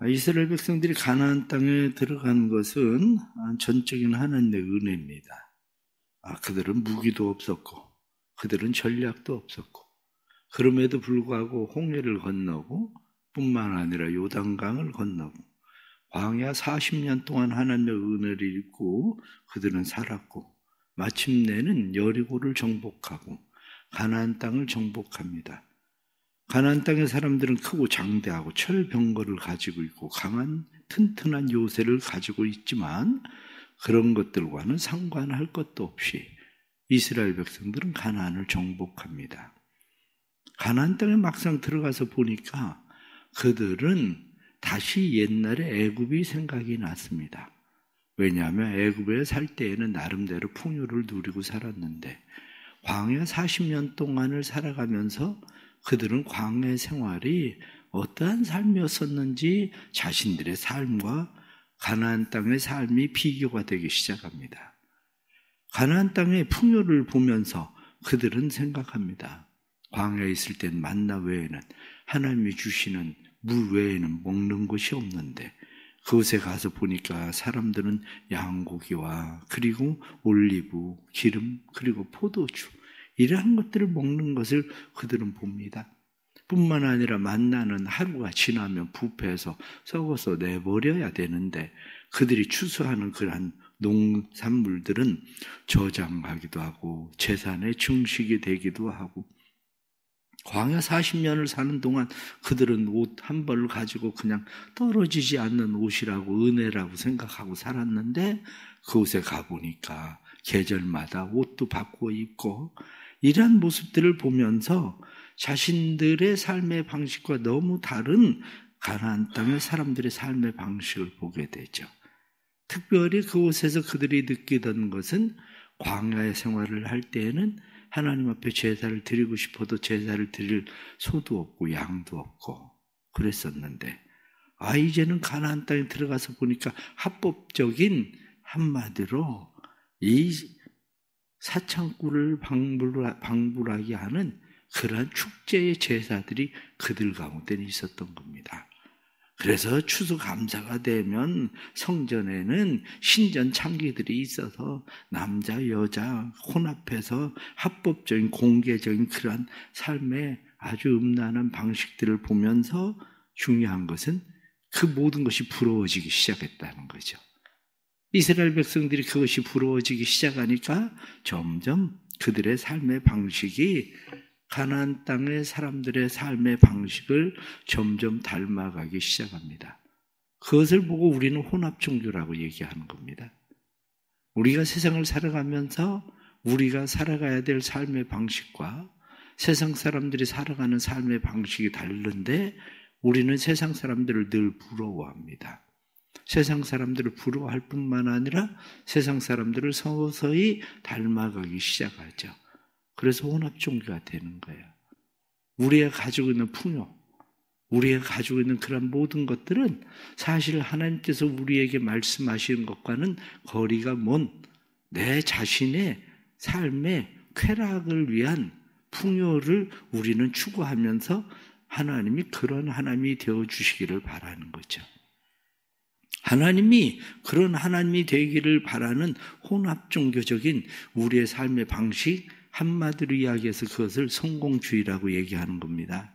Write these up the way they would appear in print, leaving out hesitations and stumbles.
이스라엘 백성들이 가나안 땅에 들어간 것은 전적인 하나님의 은혜입니다. 그들은 무기도 없었고 그들은 전략도 없었고 그럼에도 불구하고 홍해를 건너고 뿐만 아니라 요단강을 건너고 광야 40년 동안 하나님의 은혜를 입고 그들은 살았고 마침내는 여리고를 정복하고 가나안 땅을 정복합니다. 가나안 땅의 사람들은 크고 장대하고 철병거를 가지고 있고 강한 튼튼한 요새를 가지고 있지만 그런 것들과는 상관할 것도 없이 이스라엘 백성들은 가나안을 정복합니다. 가나안 땅에 막상 들어가서 보니까 그들은 다시 옛날에 애굽이 생각이 났습니다. 왜냐하면 애굽에 살 때에는 나름대로 풍요를 누리고 살았는데 광야 40년 동안을 살아가면서 그들은 광야 생활이 어떠한 삶이었었는지 자신들의 삶과 가나안 땅의 삶이 비교가 되기 시작합니다. 가나안 땅의 풍요를 보면서 그들은 생각합니다. 광야에 있을 땐 만나 외에는 하나님이 주시는 물 외에는 먹는 것이 없는데 그곳에 가서 보니까 사람들은 양고기와 그리고 올리브, 기름, 그리고 포도주 이러한 것들을 먹는 것을 그들은 봅니다. 뿐만 아니라 만나는 하루가 지나면 부패해서 썩어서 내버려야 되는데 그들이 추수하는 그러한 농산물들은 저장하기도 하고 재산의 증식이 되기도 하고 광야 40년을 사는 동안 그들은 옷 한 벌을 가지고 그냥 떨어지지 않는 옷이라고 은혜라고 생각하고 살았는데 그곳에 가보니까 계절마다 옷도 바꾸어 입고 이러한 모습들을 보면서 자신들의 삶의 방식과 너무 다른 가나안 땅의 사람들의 삶의 방식을 보게 되죠. 특별히 그곳에서 그들이 느끼던 것은 광야의 생활을 할 때에는 하나님 앞에 제사를 드리고 싶어도 제사를 드릴 소도 없고 양도 없고 그랬었는데 이제는 가나안 땅에 들어가서 보니까 합법적인 한마디로 이 사창꾼을 방불하게 하는 그러한 축제의 제사들이 그들 가운데 있었던 겁니다. 그래서 추수감사가 되면 성전에는 신전 창기들이 있어서 남자 여자 혼합해서 합법적인 공개적인 그러한 삶의 아주 음란한 방식들을 보면서 중요한 것은 그 모든 것이 부러워지기 시작했다는 거죠. 이스라엘 백성들이 그것이 부러워지기 시작하니까 점점 그들의 삶의 방식이 가나안 땅의 사람들의 삶의 방식을 점점 닮아가기 시작합니다. 그것을 보고 우리는 혼합종교라고 얘기하는 겁니다. 우리가 세상을 살아가면서 우리가 살아가야 될 삶의 방식과 세상 사람들이 살아가는 삶의 방식이 다른데 우리는 세상 사람들을 늘 부러워합니다. 세상 사람들을 부러워할 뿐만 아니라 세상 사람들을 서서히 닮아가기 시작하죠. 그래서 혼합종교가 되는 거예요. 우리가 가지고 있는 풍요, 우리가 가지고 있는 그런 모든 것들은 사실 하나님께서 우리에게 말씀하시는 것과는 거리가 먼 내 자신의 삶의 쾌락을 위한 풍요를 우리는 추구하면서 하나님이 그런 하나님이 되어주시기를 바라는 거죠. 하나님이 그런 하나님이 되기를 바라는 혼합종교적인 우리의 삶의 방식, 한마디로 이야기해서 그것을 성공주의라고 얘기하는 겁니다.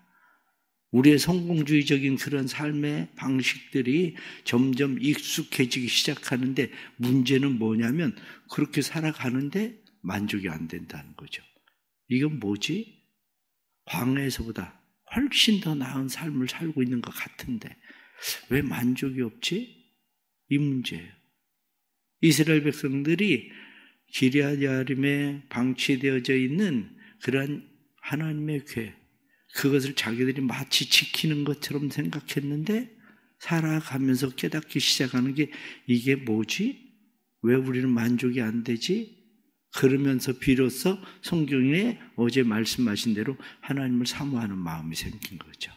우리의 성공주의적인 그런 삶의 방식들이 점점 익숙해지기 시작하는데 문제는 뭐냐면 그렇게 살아가는데 만족이 안 된다는 거죠. 이건 뭐지? 광야에서보다 훨씬 더 나은 삶을 살고 있는 것 같은데 왜 만족이 없지? 이 문제예요. 이스라엘 백성들이 기럇야림에 방치되어져 있는 그러한 하나님의 궤, 그것을 자기들이 마치 지키는 것처럼 생각했는데 살아가면서 깨닫기 시작하는 게 이게 뭐지? 왜 우리는 만족이 안 되지? 그러면서 비로소 성경에 어제 말씀하신 대로 하나님을 사모하는 마음이 생긴 거죠.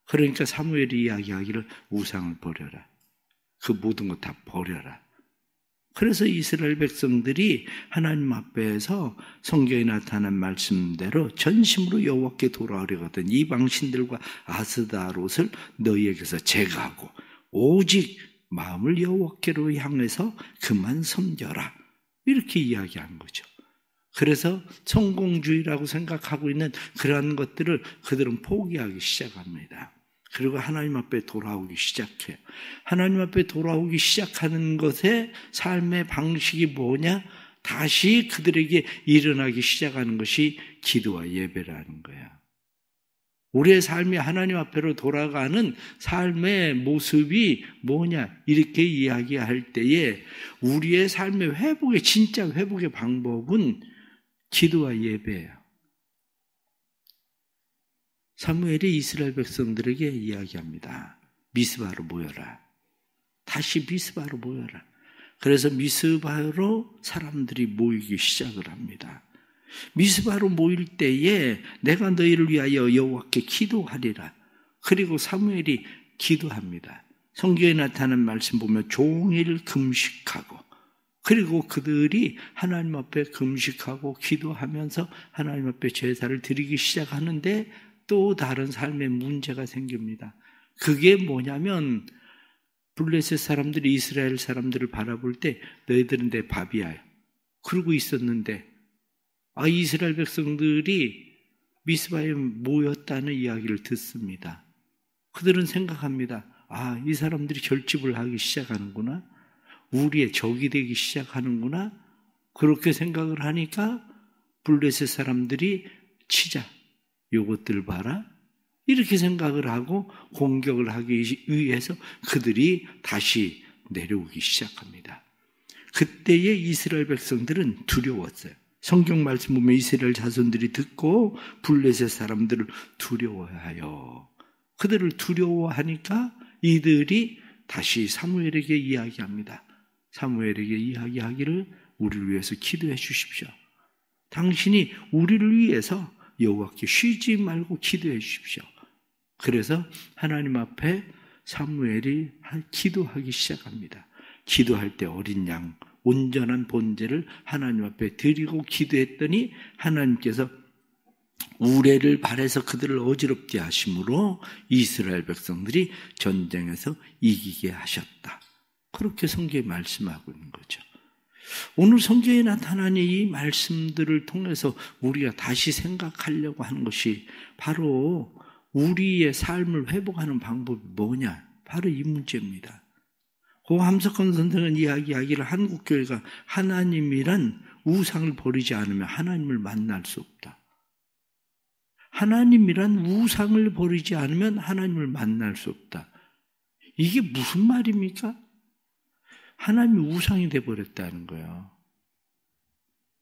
그러니까 사무엘이 이야기하기를 우상을 버려라. 그 모든 것 다 버려라. 그래서 이스라엘 백성들이 하나님 앞에서 성경에 나타난 말씀대로 전심으로 여호와께 돌아오려거든 이방신들과 아스다롯을 너희에게서 제거하고 오직 마음을 여호와께로 향해서 그만 섬겨라. 이렇게 이야기한 거죠. 그래서 성공주의라고 생각하고 있는 그러한 것들을 그들은 포기하기 시작합니다. 그리고 하나님 앞에 돌아오기 시작해요. 하나님 앞에 돌아오기 시작하는 것의 삶의 방식이 뭐냐? 다시 그들에게 일어나기 시작하는 것이 기도와 예배라는 거야. 우리의 삶이 하나님 앞으로 돌아가는 삶의 모습이 뭐냐? 이렇게 이야기할 때에 우리의 삶의 회복의 진짜 회복의 방법은 기도와 예배예요. 사무엘이 이스라엘 백성들에게 이야기합니다. 미스바로 모여라. 다시 미스바로 모여라. 그래서 미스바로 사람들이 모이기 시작을 합니다. 미스바로 모일 때에 내가 너희를 위하여 여호와께 기도하리라. 그리고 사무엘이 기도합니다. 성경에 나타난 말씀 보면 종일 금식하고, 그리고 그들이 하나님 앞에 금식하고 기도하면서 하나님 앞에 제사를 드리기 시작하는데 또 다른 삶의 문제가 생깁니다. 그게 뭐냐면 블레셋 사람들이 이스라엘 사람들을 바라볼 때 너희들은 내 밥이야 그러고 있었는데 이스라엘 백성들이 미스바에 모였다는 이야기를 듣습니다. 그들은 생각합니다. 이 사람들이 결집을 하기 시작하는구나. 우리의 적이 되기 시작하는구나. 그렇게 생각을 하니까 블레셋 사람들이 치자. 요것들 봐라. 이렇게 생각을 하고 공격을 하기 위해서 그들이 다시 내려오기 시작합니다. 그때의 이스라엘 백성들은 두려웠어요. 성경 말씀 보면 이스라엘 자손들이 듣고 블레셋 사람들을 두려워하여, 그들을 두려워하니까 이들이 다시 사무엘에게 이야기합니다. 사무엘에게 이야기하기를 우리를 위해서 기도해 주십시오. 당신이 우리를 위해서 여호와께 쉬지 말고 기도해 주십시오. 그래서 하나님 앞에 사무엘이 기도하기 시작합니다. 기도할 때 어린 양, 온전한 번제를 하나님 앞에 드리고 기도했더니 하나님께서 우레를 발해서 그들을 어지럽게 하심으로 이스라엘 백성들이 전쟁에서 이기게 하셨다. 그렇게 성경에 말씀하고 있는 거죠. 오늘 성경에 나타난 이 말씀들을 통해서 우리가 다시 생각하려고 하는 것이 바로 우리의 삶을 회복하는 방법이 뭐냐? 바로 이 문제입니다. 함석헌 선생은 이야기하기를 한국교회가 하나님이란 우상을 버리지 않으면 하나님을 만날 수 없다. 하나님이란 우상을 버리지 않으면 하나님을 만날 수 없다. 이게 무슨 말입니까? 하나님이 우상이 되어버렸다는 거예요.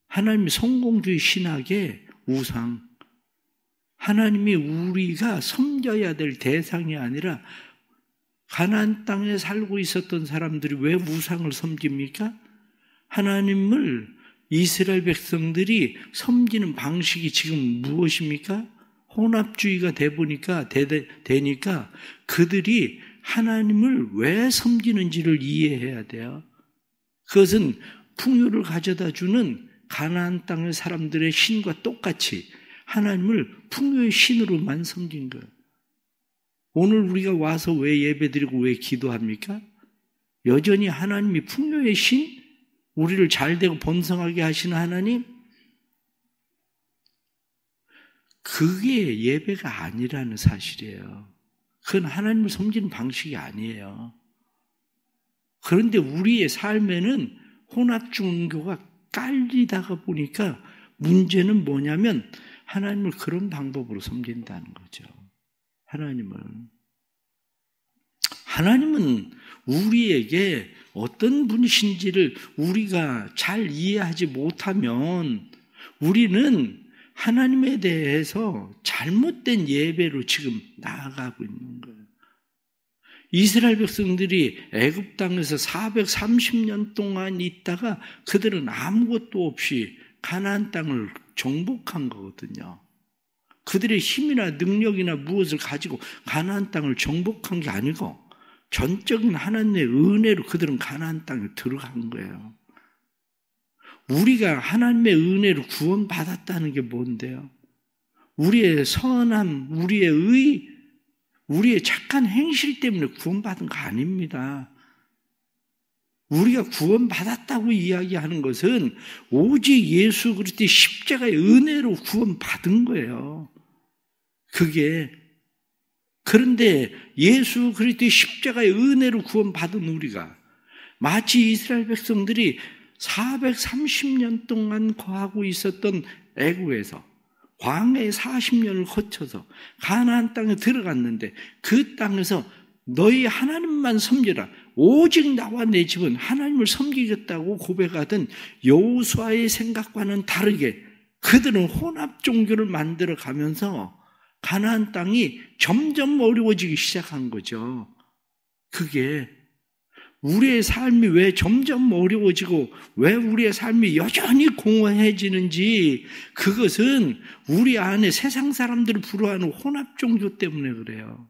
하나님이 성공주의 신학의 우상, 하나님이 우리가 섬겨야 될 대상이 아니라 가나안 땅에 살고 있었던 사람들이 왜 우상을 섬깁니까? 하나님을 이스라엘 백성들이 섬기는 방식이 지금 무엇입니까? 혼합주의가 되니까 그들이 하나님을 왜 섬기는지를 이해해야 돼요. 그것은 풍요를 가져다 주는 가나안 땅의 사람들의 신과 똑같이 하나님을 풍요의 신으로만 섬긴 거예요. 오늘 우리가 와서 왜 예배드리고 왜 기도합니까? 여전히 하나님이 풍요의 신? 우리를 잘되고 번성하게 하시는 하나님? 그게 예배가 아니라는 사실이에요. 그건 하나님을 섬기는 방식이 아니에요. 그런데 우리의 삶에는 혼합종교가 깔리다가 보니까 문제는 뭐냐면 하나님을 그런 방법으로 섬긴다는 거죠. 하나님은 우리에게 어떤 분이신지를 우리가 잘 이해하지 못하면 우리는 하나님에 대해서 잘못된 예배로 지금 나아가고 있는 거예요. 이스라엘 백성들이 애굽 땅에서 430년 동안 있다가 그들은 아무것도 없이 가나안 땅을 정복한 거거든요. 그들의 힘이나 능력이나 무엇을 가지고 가나안 땅을 정복한 게 아니고 전적인 하나님의 은혜로 그들은 가나안 땅에 들어간 거예요. 우리가 하나님의 은혜로 구원받았다는 게 뭔데요? 우리의 선함, 우리의 의, 우리의 착한 행실 때문에 구원받은 거 아닙니다. 우리가 구원받았다고 이야기하는 것은 오직 예수 그리스도의 십자가의 은혜로 구원받은 거예요. 그런데 예수 그리스도의 십자가의 은혜로 구원받은 우리가 마치 이스라엘 백성들이 430년 동안 거하고 있었던 애국에서 광야의 40년을 거쳐서 가나안 땅에 들어갔는데 그 땅에서 너희 하나님만 섬겨라. 오직 나와 내 집은 하나님을 섬기겠다고 고백하던 여호수아의 생각과는 다르게 그들은 혼합 종교를 만들어 가면서 가나안 땅이 점점 어려워지기 시작한 거죠. 그게 우리의 삶이 왜 점점 어려워지고 왜 우리의 삶이 여전히 공허해지는지 그것은 우리 안에 세상 사람들을 부러워하는 혼합 종교 때문에 그래요.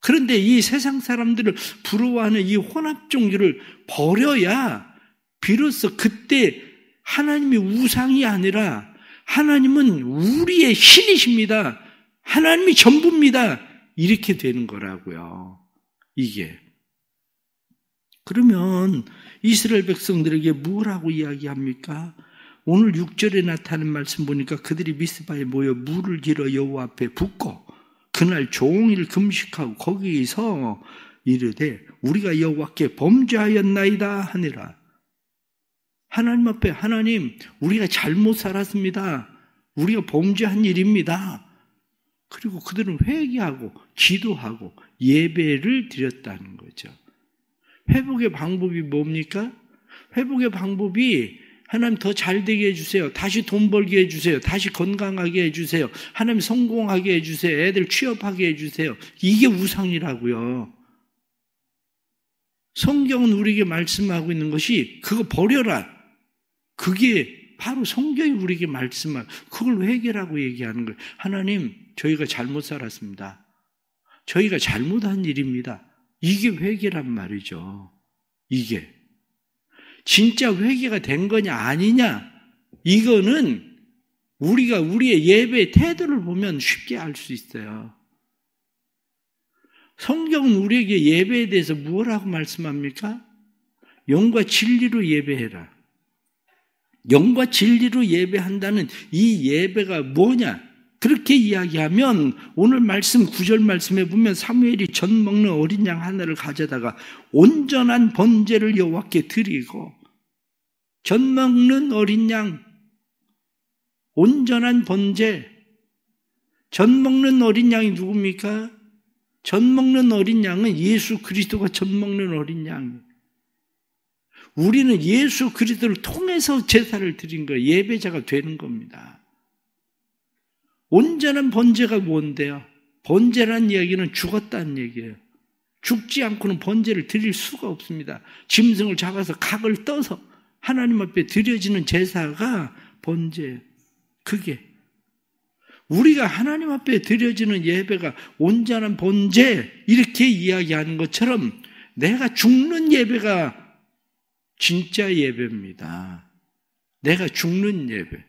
그런데 이 세상 사람들을 부러워하는 이 혼합 종교를 버려야 비로소 그때 하나님이 우상이 아니라 하나님은 우리의 신이십니다. 하나님이 전부입니다. 이렇게 되는 거라고요. 이게. 그러면 이스라엘 백성들에게 뭐라고 이야기합니까? 오늘 6절에 나타나는 말씀 보니까 그들이 미스바에 모여 물을 길어 여호와 앞에 붓고 그날 종일 금식하고 거기서 이르되 우리가 여호와께 범죄하였나이다 하니라. 하나님 앞에 하나님 우리가 잘못 살았습니다. 우리가 범죄한 일입니다. 그리고 그들은 회개하고 기도하고 예배를 드렸다는 거죠. 회복의 방법이 뭡니까? 회복의 방법이 하나님 더 잘되게 해주세요. 다시 돈 벌게 해주세요. 다시 건강하게 해주세요. 하나님 성공하게 해주세요. 애들 취업하게 해주세요. 이게 우상이라고요. 성경은 우리에게 말씀하고 있는 것이 그거 버려라. 그게 바로 성경이 우리에게 말씀하고 그걸 회개라고 얘기하는 거예요. 하나님 저희가 잘못 살았습니다. 저희가 잘못한 일입니다. 이게 회개란 말이죠. 이게. 진짜 회개가 된 거냐 아니냐 이거는 우리가 우리의 예배의 태도를 보면 쉽게 알 수 있어요. 성경은 우리에게 예배에 대해서 뭐라고 말씀합니까? 영과 진리로 예배해라. 영과 진리로 예배한다는 이 예배가 뭐냐? 그렇게 이야기하면 오늘 말씀 9절 말씀에 보면 사무엘이 전 먹는 어린 양 하나를 가져다가 온전한 번제를 여호와께 드리고 전 먹는 어린 양 온전한 번제 전 먹는 어린 양이 누굽니까? 전 먹는 어린 양은 예수 그리스도가 전 먹는 어린 양. 우리는 예수 그리스도를 통해서 제사를 드린 거예요. 예배자가 되는 겁니다. 온전한 번제가 뭔데요? 번제라는 이야기는 죽었다는 얘기예요. 죽지 않고는 번제를 드릴 수가 없습니다. 짐승을 잡아서 각을 떠서 하나님 앞에 드려지는 제사가 번제예요. 그게 우리가 하나님 앞에 드려지는 예배가 온전한 번제 이렇게 이야기하는 것처럼 내가 죽는 예배가 진짜 예배입니다. 내가 죽는 예배.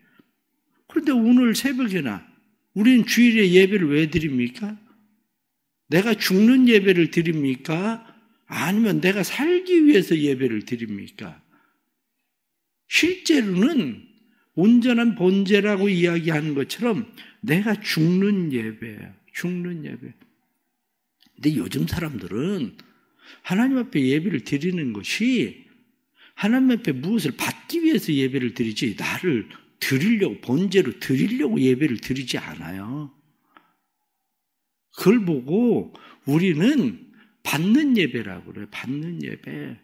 그런데 오늘 새벽에나 우리는 주일에 예배를 왜 드립니까? 내가 죽는 예배를 드립니까? 아니면 내가 살기 위해서 예배를 드립니까? 실제로는 온전한 번제라고 이야기하는 것처럼 내가 죽는 예배예요. 죽는 예배. 근데 요즘 사람들은 하나님 앞에 예배를 드리는 것이 하나님 앞에 무엇을 받기 위해서 예배를 드리지 나를 드리려고 번제로 드리려고 예배를 드리지 않아요. 그걸 보고 우리는 받는 예배라고 그래요. 받는 예배.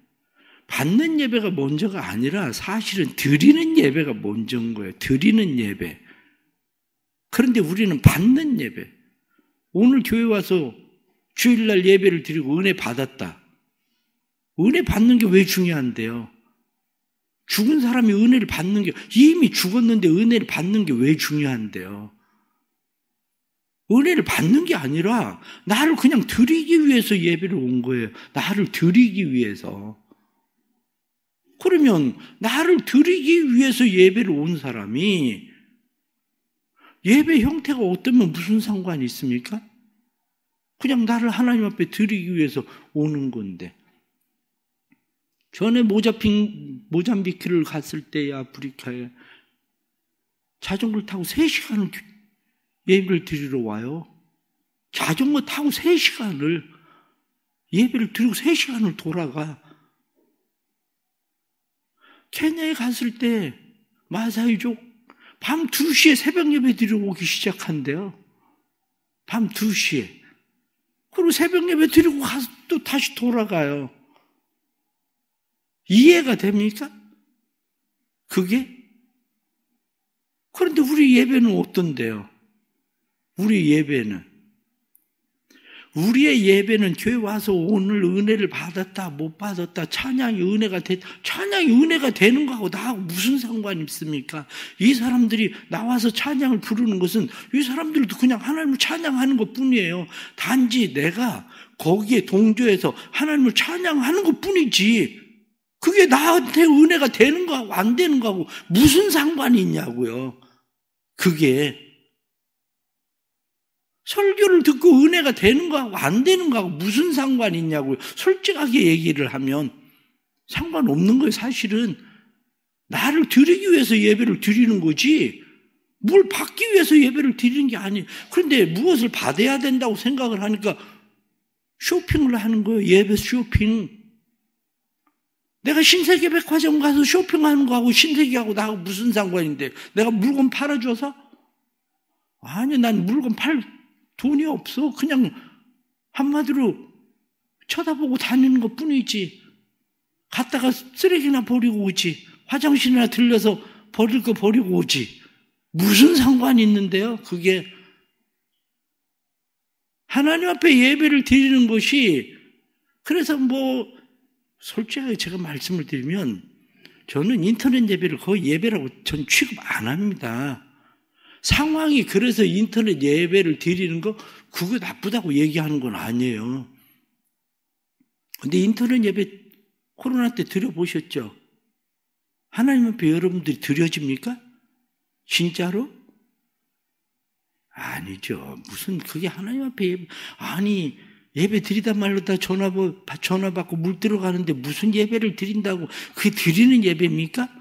받는 예배가 먼저가 아니라 사실은 드리는 예배가 먼저인 거예요. 드리는 예배. 그런데 우리는 받는 예배. 오늘 교회 와서 주일날 예배를 드리고 은혜 받았다. 은혜 받는 게 왜 중요한데요? 죽은 사람이 은혜를 받는 게 이미 죽었는데 은혜를 받는 게 왜 중요한데요? 은혜를 받는 게 아니라 나를 그냥 드리기 위해서 예배를 온 거예요. 나를 드리기 위해서. 그러면 나를 드리기 위해서 예배를 온 사람이 예배 형태가 어떠면 무슨 상관이 있습니까? 그냥 나를 하나님 앞에 드리기 위해서 오는 건데. 전에 모잠비크를 갔을 때에 아프리카에 자전거를 타고 3시간을 예배를 드리러 와요. 자전거 타고 3시간을 예배를 드리고 3시간을 돌아가. 케냐에 갔을 때 마사이족 밤 2시에 새벽 예배 드리러 오기 시작한대요. 밤 2시에. 그리고 새벽 예배 드리고 가서 또 다시 돌아가요. 이해가 됩니까? 그게? 그런데 우리 예배는 어떤데요? 우리의 예배는 교회 와서 오늘 은혜를 받았다 못 받았다 찬양이 은혜가 되는 거하고 나하고 무슨 상관이 있습니까? 이 사람들이 나와서 찬양을 부르는 것은 이 사람들도 그냥 하나님을 찬양하는 것뿐이에요. 단지 내가 거기에 동조해서 하나님을 찬양하는 것뿐이지 그게 나한테 은혜가 되는 거하고 안 되는 거하고 무슨 상관이 있냐고요. 그게 설교를 듣고 은혜가 되는 거하고 안 되는 거하고 무슨 상관이 있냐고요. 솔직하게 얘기를 하면 상관없는 거예요. 사실은 나를 드리기 위해서 예배를 드리는 거지 뭘 받기 위해서 예배를 드리는 게 아니에요. 그런데 무엇을 받아야 된다고 생각을 하니까 쇼핑을 하는 거예요. 예배 쇼핑. 내가 신세계백화점 가서 쇼핑하는 거하고 신세계하고 나하고 무슨 상관인데 내가 물건 팔아줘서? 아니 난 물건 팔 돈이 없어. 그냥 한마디로 쳐다보고 다니는 것뿐이지. 갔다가 쓰레기나 버리고 오지. 화장실이나 들려서 버릴 거 버리고 오지. 무슨 상관이 있는데요? 그게 하나님 앞에 예배를 드리는 것이 그래서 솔직하게 제가 말씀을 드리면 저는 인터넷 예배를 거의 예배라고 전 취급 안 합니다. 상황이 그래서 인터넷 예배를 드리는 거 그거 나쁘다고 얘기하는 건 아니에요. 근데 인터넷 예배 코로나 때 드려보셨죠? 하나님 앞에 여러분들이 드려집니까? 진짜로? 아니죠. 무슨 그게 하나님 앞에 예배 드리다 말로다 전화 받고 물 들어가는데 무슨 예배를 드린다고 그게 드리는 예배입니까?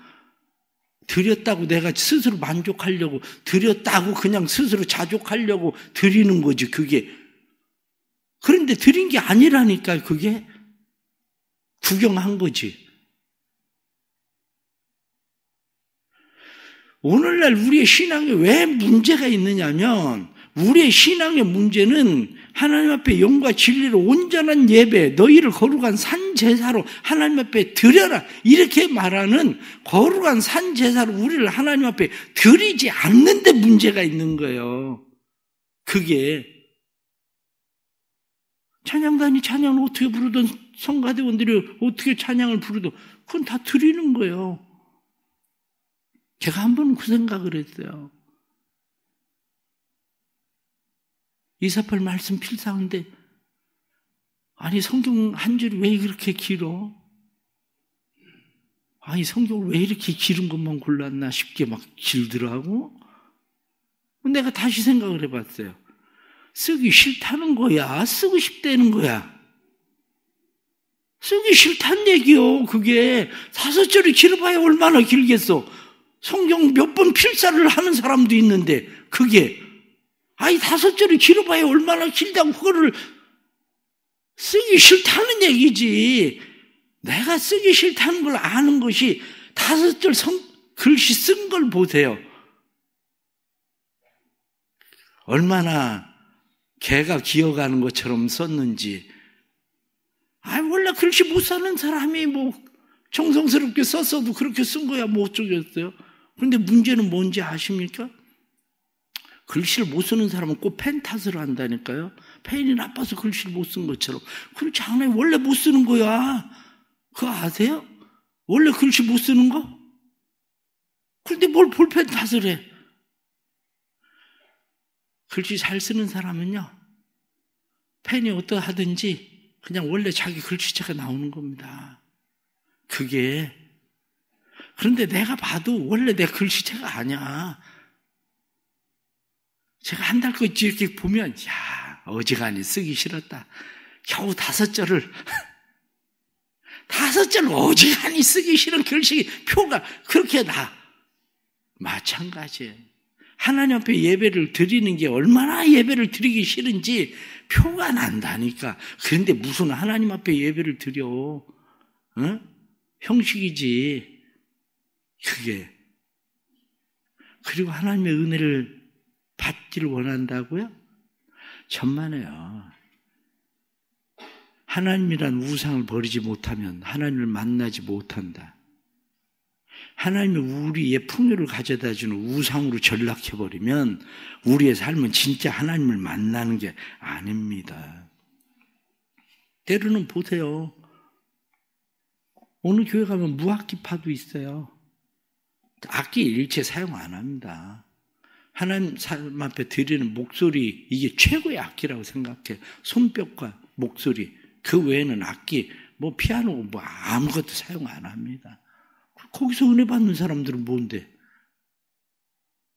드렸다고 내가 스스로 만족하려고 드렸다고 그냥 스스로 자족하려고 드리는 거지 그게. 그런데 드린 게 아니라니까 그게. 구경한 거지. 오늘날 우리의 신앙에 왜 문제가 있느냐면 우리의 신앙의 문제는 하나님 앞에 영과 진리로 온전한 예배, 너희를 거룩한 산제사로 하나님 앞에 드려라 이렇게 말하는 거룩한 산제사로 우리를 하나님 앞에 드리지 않는 데 문제가 있는 거예요. 그게 찬양단이 찬양을 어떻게 부르든 성가대원들이 어떻게 찬양을 부르든 그건 다 드리는 거예요. 제가 한 번은 그 생각을 했어요. 이사팔 말씀 필사한데 아니 성경 한 줄이 왜 그렇게 길어? 아니 성경을 왜 이렇게 길은 것만 골랐나 싶게 막 길더라고. 내가 다시 생각을 해봤어요. 쓰기 싫다는 거야? 쓰고 싶다는 거야? 쓰기 싫다는 얘기요. 그게 5절이 길어봐야 얼마나 길겠어. 성경 몇 번 필사를 하는 사람도 있는데 그게 5절이 길어봐야 얼마나 길다고 그거를 쓰기 싫다는 얘기지. 내가 쓰기 싫다는 걸 아는 것이 5절 글씨 쓴 걸 보세요. 얼마나 개가 기어가는 것처럼 썼는지. 원래 글씨 못 쓰는 사람이 정성스럽게 썼어도 그렇게 쓴 거야 어쩌겠어요. 그런데 문제는 뭔지 아십니까? 글씨를 못 쓰는 사람은 꼭 펜 탓을 한다니까요. 펜이 나빠서 글씨를 못 쓴 것처럼. 그렇지 않아요. 원래 못 쓰는 거야. 그거 아세요? 원래 글씨 못 쓰는 거? 그런데 뭘 볼펜 탓을 해? 글씨 잘 쓰는 사람은요, 펜이 어떠하든지 그냥 원래 자기 글씨체가 나오는 겁니다. 그게. 그런데 내가 봐도 원래 내 글씨체가 아니야. 제가 한 달 거 이렇게 보면, 어지간히 쓰기 싫었다. 겨우 5절을 어지간히 쓰기 싫은 결식이 표가 그렇게 나. 마찬가지예요. 하나님 앞에 예배를 드리는 게 얼마나 예배를 드리기 싫은지 표가 난다니까. 그런데 무슨 하나님 앞에 예배를 드려? 응? 형식이지. 그게. 그리고 하나님의 은혜를 받기를 원한다고요? 천만에요. 하나님이란 우상을 버리지 못하면 하나님을 만나지 못한다. 하나님이 우리의 풍요를 가져다주는 우상으로 전락해버리면 우리의 삶은 진짜 하나님을 만나는 게 아닙니다. 때로는 보세요. 어느 교회 가면 무악기파도 있어요. 악기 일체 사용 안 합니다. 하나님 삶 앞에 드리는 목소리, 이게 최고의 악기라고 생각해. 손뼉과 목소리, 그 외에는 악기, 뭐 피아노, 뭐 아무것도 사용 안 합니다. 거기서 은혜 받는 사람들은 뭔데?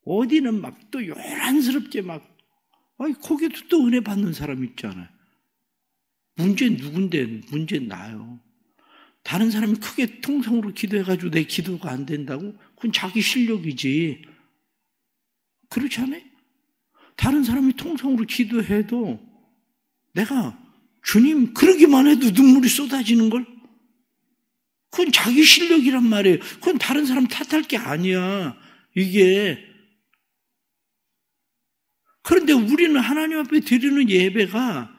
어디는 막 또 요란스럽게 막, 거기도 또 은혜 받는 사람 있잖아요. 문제는 누군데? 문제는 나요. 다른 사람이 크게 통성으로 기도해가지고 내 기도가 안 된다고? 그건 자기 실력이지. 그렇지 않아요? 다른 사람이 통성으로 기도해도 내가 주님 그러기만 해도 눈물이 쏟아지는 걸? 그건 자기 실력이란 말이에요. 그건 다른 사람 탓할 게 아니야. 이게. 그런데 우리는 하나님 앞에 드리는 예배가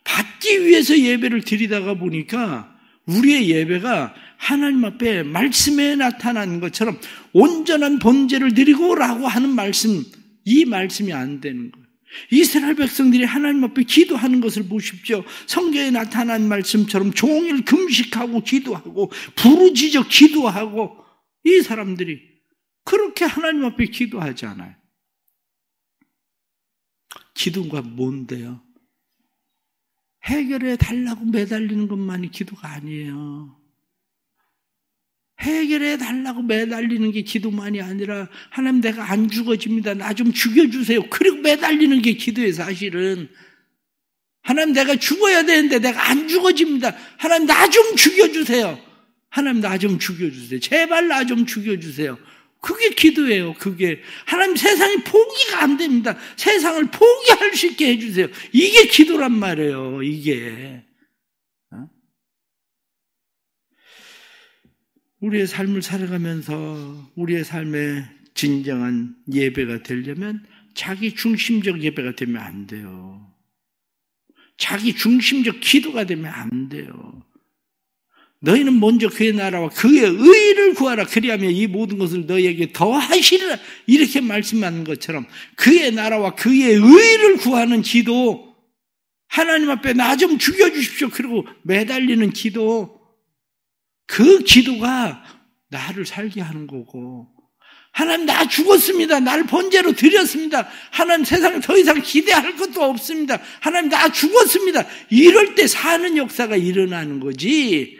받기 위해서 예배를 드리다가 보니까 우리의 예배가 하나님 앞에 말씀에 나타난 것처럼 온전한 번제를 드리고라고 하는 말씀, 이 말씀이 안 되는 거예요. 이스라엘 백성들이 하나님 앞에 기도하는 것을 보십시오. 성경에 나타난 말씀처럼 종일 금식하고 기도하고 부르짖어 기도하고 이 사람들이 그렇게 하나님 앞에 기도하잖아요. 기도가 뭔데요? 해결해 달라고 매달리는 것만이 기도가 아니에요. 해결해 달라고 매달리는 게 기도만이 아니라 하나님 내가 안 죽어집니다. 나 좀 죽여주세요. 그리고 매달리는 게 기도예요. 사실은. 하나님 내가 죽어야 되는데 내가 안 죽어집니다. 하나님 나 좀 죽여주세요. 하나님 나 좀 죽여주세요. 제발 나 좀 죽여주세요. 그게 기도예요. 그게. 하나님 세상이 포기가 안 됩니다. 세상을 포기할 수 있게 해주세요. 이게 기도란 말이에요. 이게. 우리의 삶을 살아가면서 우리의 삶의 진정한 예배가 되려면 자기 중심적 예배가 되면 안 돼요. 자기 중심적 기도가 되면 안 돼요. 너희는 먼저 그의 나라와 그의 의를 구하라. 그리하면 이 모든 것을 너희에게 더하시리라. 이렇게 말씀하는 것처럼 그의 나라와 그의 의를 구하는 기도, 하나님 앞에 나 좀 죽여주십시오. 그리고 매달리는 기도, 그 기도가 나를 살게 하는 거고, 하나님 나 죽었습니다. 나를 번제로 드렸습니다. 하나님 세상에 더 이상 기대할 것도 없습니다. 하나님 나 죽었습니다. 이럴 때 사는 역사가 일어나는 거지.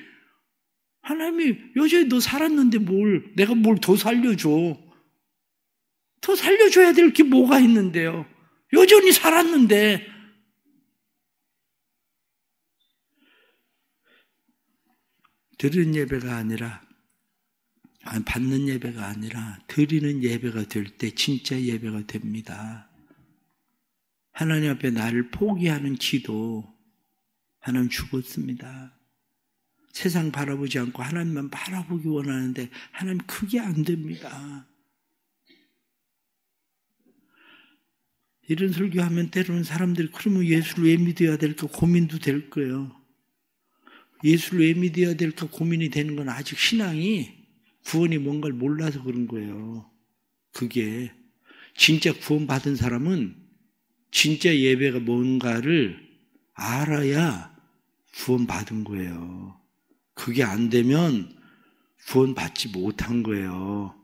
하나님이 여전히 너 살았는데 내가 뭘 더 살려줘. 더 살려줘야 될 게 뭐가 있는데요. 여전히 살았는데. 드리는 예배가 아니라, 받는 예배가 아니라 드리는 예배가 될 때 진짜 예배가 됩니다. 하나님 앞에 나를 포기하는 기도, 하나님 죽었습니다. 세상 바라보지 않고 하나님만 바라보기 원하는데 하나님 그게 안 됩니다. 이런 설교하면 때로는 사람들이 그러면 예수를 왜 믿어야 될까 고민도 될 거예요. 예수를 왜 믿어야 될까 고민이 되는 건 아직 신앙이 구원이 뭔가를 몰라서 그런 거예요. 그게 진짜 구원받은 사람은 진짜 예배가 뭔가를 알아야 구원받은 거예요. 그게 안 되면 구원받지 못한 거예요.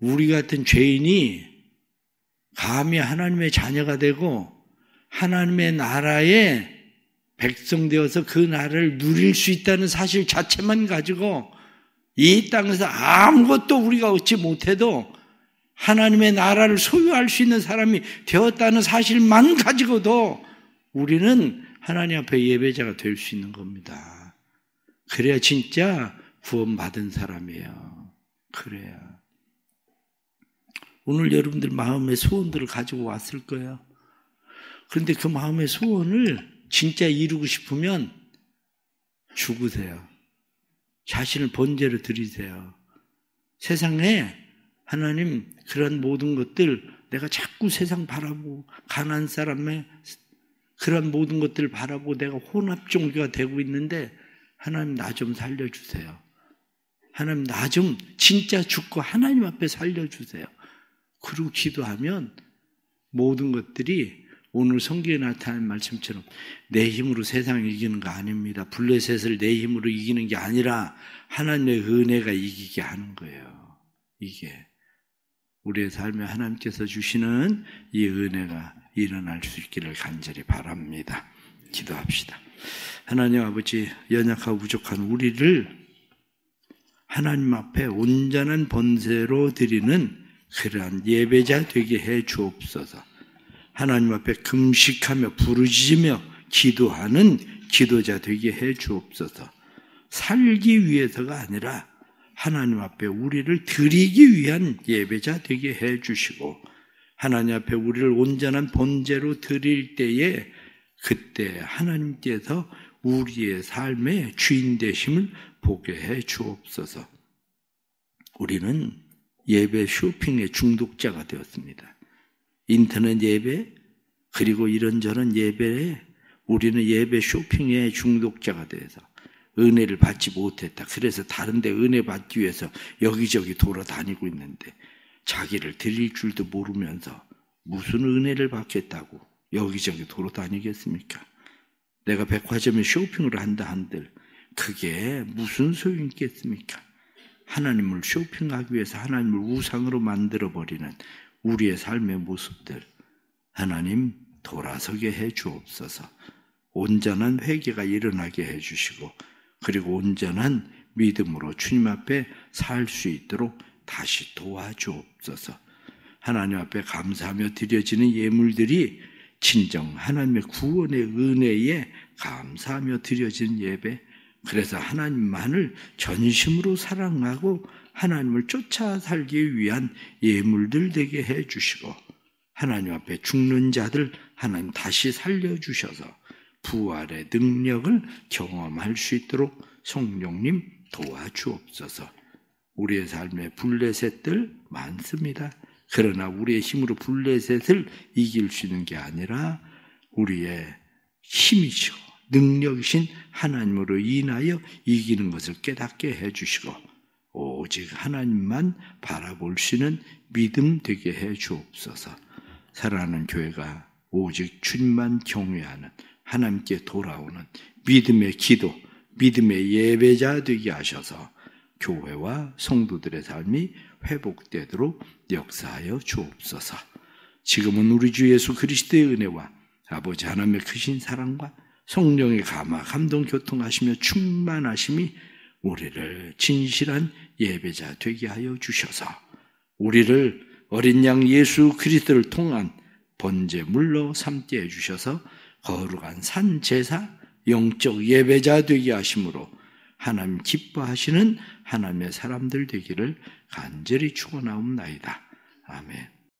우리 같은 죄인이 감히 하나님의 자녀가 되고 하나님의 나라에 백성 되어서 그 나라를 누릴 수 있다는 사실 자체만 가지고 이 땅에서 아무것도 우리가 얻지 못해도 하나님의 나라를 소유할 수 있는 사람이 되었다는 사실만 가지고도 우리는 하나님 앞에 예배자가 될 수 있는 겁니다. 그래야 진짜 구원받은 사람이에요. 그래야. 오늘 여러분들 마음의 소원들을 가지고 왔을 거예요. 그런데 그 마음의 소원을 진짜 이루고 싶으면 죽으세요. 자신을 번제로 드리세요. 세상에 하나님 그런 모든 것들 내가 자꾸 세상 바라보고 가난한 사람의 그런 모든 것들을 바라보고 내가 혼합 종교가 되고 있는데 하나님 나 좀 살려주세요. 하나님 나 좀 진짜 죽고 하나님 앞에 살려주세요. 그리고 기도하면 모든 것들이 오늘 성경에 나타난 말씀처럼 내 힘으로 세상을 이기는 거 아닙니다. 블레셋을 내 힘으로 이기는 게 아니라 하나님의 은혜가 이기게 하는 거예요. 이게 우리의 삶에 하나님께서 주시는 이 은혜가 일어날 수 있기를 간절히 바랍니다. 기도합시다. 하나님 아버지, 연약하고 부족한 우리를 하나님 앞에 온전한 번제로 드리는 그러한 예배자 되게 해 주옵소서. 하나님 앞에 금식하며 부르짖으며 기도하는 기도자 되게 해 주옵소서. 살기 위해서가 아니라 하나님 앞에 우리를 드리기 위한 예배자 되게 해 주시고 하나님 앞에 우리를 온전한 번제로 드릴 때에 그때 하나님께서 우리의 삶의 주인 되심을 보게 해 주옵소서. 우리는 예배 쇼핑의 중독자가 되었습니다. 인터넷 예배 그리고 이런저런 예배에 우리는 예배 쇼핑의 중독자가 돼서 은혜를 받지 못했다. 그래서 다른 데 은혜 받기 위해서 여기저기 돌아다니고 있는데 자기를 드릴 줄도 모르면서 무슨 은혜를 받겠다고 여기저기 돌아다니겠습니까? 내가 백화점에 쇼핑을 한다 한들 그게 무슨 소용이 있겠습니까? 하나님을 쇼핑하기 위해서 하나님을 우상으로 만들어버리는 우리의 삶의 모습들 하나님 돌아서게 해 주옵소서. 온전한 회개가 일어나게 해 주시고 그리고 온전한 믿음으로 주님 앞에 살 수 있도록 다시 도와주옵소서. 하나님 앞에 감사하며 드려지는 예물들이 진정 하나님의 구원의 은혜에 감사하며 드려진 예배, 그래서 하나님만을 전심으로 사랑하고 하나님을 쫓아 살기 위한 예물들 되게 해 주시고 하나님 앞에 죽는 자들 하나님 다시 살려주셔서 부활의 능력을 경험할 수 있도록 성령님 도와주옵소서. 우리의 삶에 블레셋들 많습니다. 그러나 우리의 힘으로 블레셋을 이길 수 있는 게 아니라 우리의 힘이시고 능력이신 하나님으로 인하여 이기는 것을 깨닫게 해주시고 오직 하나님만 바라볼 수 있는 믿음 되게 해 주옵소서. 사랑하는 교회가 오직 주님만 경외하는 하나님께 돌아오는 믿음의 기도, 믿음의 예배자 되게 하셔서 교회와 성도들의 삶이 회복되도록 역사하여 주옵소서. 지금은 우리 주 예수 그리스도의 은혜와 아버지 하나님의 크신 사랑과 성령의 감화, 감동, 교통하시며 충만하심이 우리를 진실한 예배자 되게 하여 주셔서 우리를 어린 양 예수 그리스도를 통한 번제물로 삼게 해주셔서 거룩한 산제사, 영적 예배자 되게 하심으로 하나님 기뻐하시는 하나님의 사람들 되기를 간절히 축원하옵나이다. 아멘.